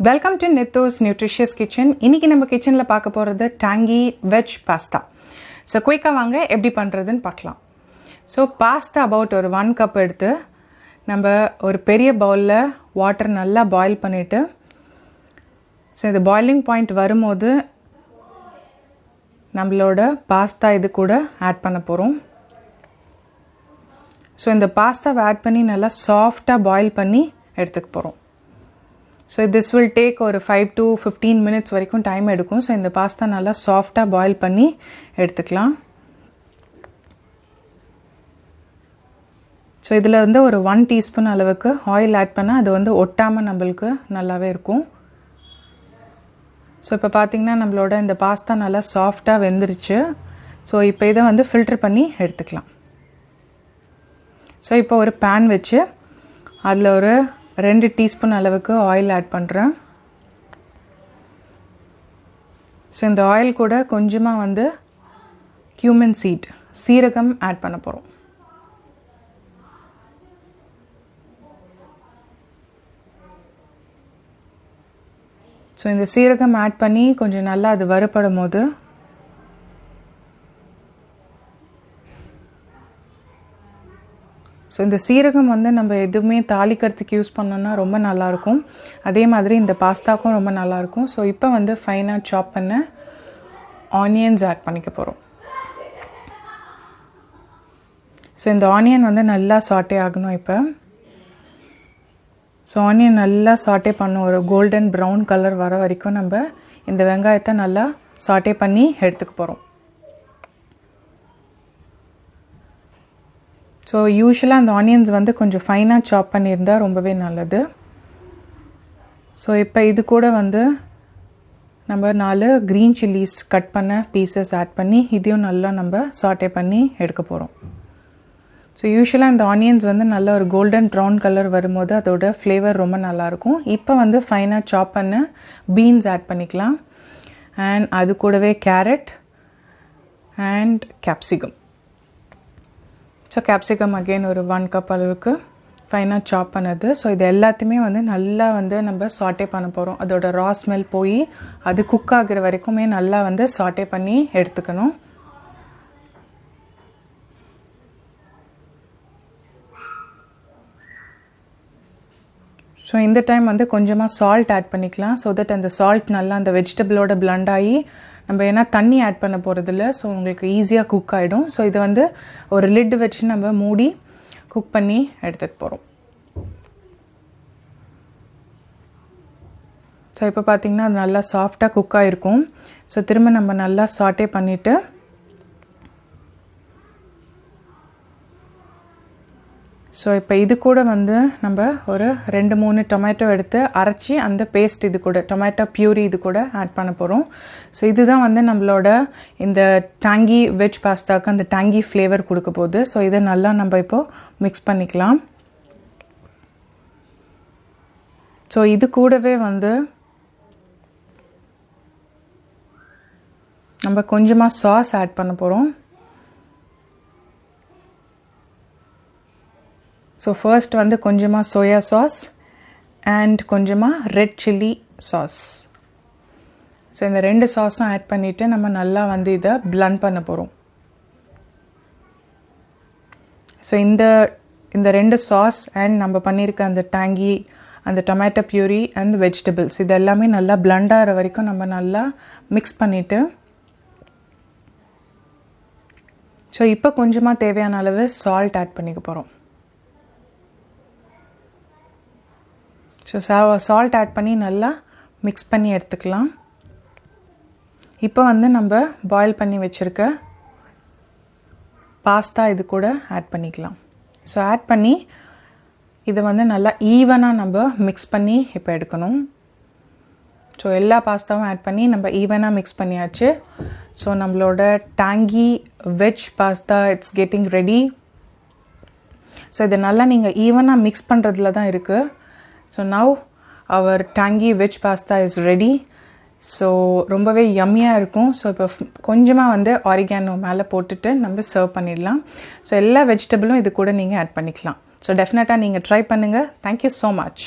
Welcome to Nutritious kitchen. இன்னைக்கு நம்ம கிச்சன்ல பார்க்க போறது tangy veg pasta. So குயிக்கா வாங்க எப்படி பண்றதுன்னு பார்க்கலாம். So pasta about ஒரு 1 கப் எடுத்து நம்ம ஒரு பெரிய பவுல்ல வாட்டர் நல்லா பாயில் பண்ணிட்டு so இந்த பாயிலிங் பாயிண்ட் வரும்போது நம்மளோட பாஸ்தா இது கூட ஆட் பண்ண போறோம். So இந்த பாஸ்தாவை ஆட் பண்ணி நல்லா சாஃப்ட்டா பாயில் பண்ணி எடுத்துக்க போறோம். So this will take ஒரு 5 to 15 minutes வரைக்கும் டைம் எடுக்கும். So இந்த பாஸ்தா நல்லா சாஃப்ட்டா பாயில் பண்ணி எடுத்துக்கலாம். So இதுல வந்து ஒரு 1 டீஸ்பூன் அளவுக்கு ஆயில் ஆட் பண்ணா அது வந்து ஒட்டாம நம்மளுக்கு நல்லாவே இருக்கும். So இப்போ பாத்தீங்கன்னா நம்மளோட இந்த பாஸ்தா நல்லா சாஃப்ட்டா வெந்துருச்சு. So இப்போ இதை வந்து ஃபில்டர் பண்ணி எடுத்துக்கலாம். So இப்போ ஒரு pan வச்சு அதுல ஒரு 2 டீஸ்பூன் அளவுக்கு ஆயில் ஆட் பண்றேன். So இந்த ஆயில் கூட கொஞ்சமா வந்து cumin seed சீரகம் ஆட் பண்ண போறோம். So இந்த சீரகம் ஆட் பண்ணி கொஞ்சம் நல்லா அது வறுபடும்போது So இந்த சீரகம் வந்து நம்ம எதுவுமே தாளிக்கிறதுக்கு யூஸ் பண்ணோம்னா ரொம்ப நல்லா இருக்கும். அதே மாதிரி இந்த பாஸ்தாக்கும் ரொம்ப நல்லா இருக்கும். So இப்போ வந்து ஃபைனா சாப் பண்ண ஆனியன்ஸ் ஆட் பண்ணிக்க போறோம். So இந்த ஆனியன் வந்து நல்லா சாட்டே ஆகணும் இப்போ. So ஆனியன் நல்லா சாட்டே பண்ணணும் ஒரு கோல்டன் பிரவுன் கலர் வர வரைக்கும் நம்ம இந்த வெங்காயத்தை நல்லா சாட்டே பண்ணி எடுத்துக்க போறோம். So usually அந்த ஆனியன்ஸ் வந்து கொஞ்சம் ஃபைனா சாப் பண்ணியிருந்தா ரொம்பவே நல்லது. So இப்போ இது கூட வந்து நம்ம 4 green chilies கட் பண்ண பீசஸ் ஆட் பண்ணி இதையும் நல்லா நம்ம சாட்டே பண்ணி எடுக்க போறோம். So usually அந்த ஆனியன்ஸ் வந்து நல்ல ஒரு கோல்டன் ப்ரவுன் கலர் வரும்போது அதோட ஃப்ளேவர் ரொம்ப நல்லா இருக்கும். இப்போ வந்து ஃபைனா சாப் பண்ண பீன்ஸ் ஆட் பண்ணிக்கலாம். அண்ட் அது கூடவே carat and capsicum. So capsicum again ஒரு 1 கப் அளவுக்கு ஃபைனா சாப் பண்ணது. So இது எல்லாத்தையுமே வந்து நல்லா வந்து நம்ம சாட்டே பண்ண போறோம். அதோட ரா ஸ்மெல் போய் அது குக் ஆகுற வரைக்குமே நல்லா வந்து சாட்டே பண்ணி எடுத்துக்கணும். So இந்த டைம் வந்து கொஞ்சமா salt ஆட் பண்ணிக்கலாம். So that அந்த salt நல்லா அந்த வெஜிடபிளோட blend ஆகி நம்ம ஏன்னா தண்ணி ஆட் பண்ண போறது இல்ல. ஸோ உங்களுக்கு ஈஸியா குக் ஆயிடும். ஸோ இது வந்து ஒரு லிட் வச்சு நம்ம மூடி குக் பண்ணி எடுத்துக்க போறோம். ஸோ இப்போ பாத்தீங்கன்னா அது நல்லா சாஃப்டா குக் ஆயிருக்கும். ஸோ திரும்ப நம்ம நல்லா சாட்டே பண்ணிட்டு ஸோ இப்போ இது கூட வந்து நம்ம ஒரு 2-3 டொமேட்டோ எடுத்து அரைச்சி அந்த பேஸ்ட் இது கூட டொமேட்டோ பியூரி இது கூட ஆட் பண்ண போறோம். ஸோ இதுதான் வந்து நம்மளோட இந்த டாங்கி வெஜ் பாஸ்தாக்கு அந்த டாங்கி ஃப்ளேவர் கொடுக்க போகுது. ஸோ இதை நல்லா நம்ம இப்போ மிக்ஸ் பண்ணிக்கலாம். ஸோ இது கூடவே வந்து நம்ம கொஞ்சமா சாஸ் ஆட் பண்ண போறோம். So first வந்து கொஞ்சமா soya sauce and கொஞ்சமா red chili sauce. So இந்த ரெண்டு சாஸும் ஆட் பண்ணிட்டு நம்ம நல்லா வந்து இத blend பண்ண போறோம். So இந்த ரெண்டு சாஸ் and நம்ம பண்ணிருக்க அந்த tangy அந்த tomato puree and vegetables இது எல்லாமே நல்லா blend ஆற வரைக்கும் நம்ம நல்லா mix பண்ணிட்டு So இப்போ கொஞ்சமா தேவையான அளவு salt ஆட் பண்ணிக்க போறோம். So salt ஆட் பண்ணி நல்லா mix பண்ணி எடுத்துக்கலாம். இப்போ வந்து நம்ம பாயில் பண்ணி வச்சிருக்க பாஸ்தா இது கூட ஆட் பண்ணிக்கலாம். So ஆட் பண்ணி இத வந்து நல்லா ஈவனா நம்ம mix பண்ணி இப்போ எடுக்கணும். So எல்லா பாஸ்தாவும் ஆட் பண்ணி நம்ம ஈவனா mix பண்ணியாச்சு. So நம்மளோட tangy veg pasta it's getting ready. So இத நல்லா நீங்க ஈவனா mix பண்றதுல தான் இருக்கு. So now our tangy veg pasta is ready. So ரொம்பவே yummy-ஆ இருக்கும். So இப்போ கொஞ்சமா வந்து oregano மேல போட்டுட்டு நம்ம சர்வ் பண்ணிடலாம். So எல்லா வெஜிடபிளும் இது கூட நீங்க ஆட் பண்ணிக்கலாம். So definitely நீங்க ட்ரை பண்ணுங்க. Thank you so much.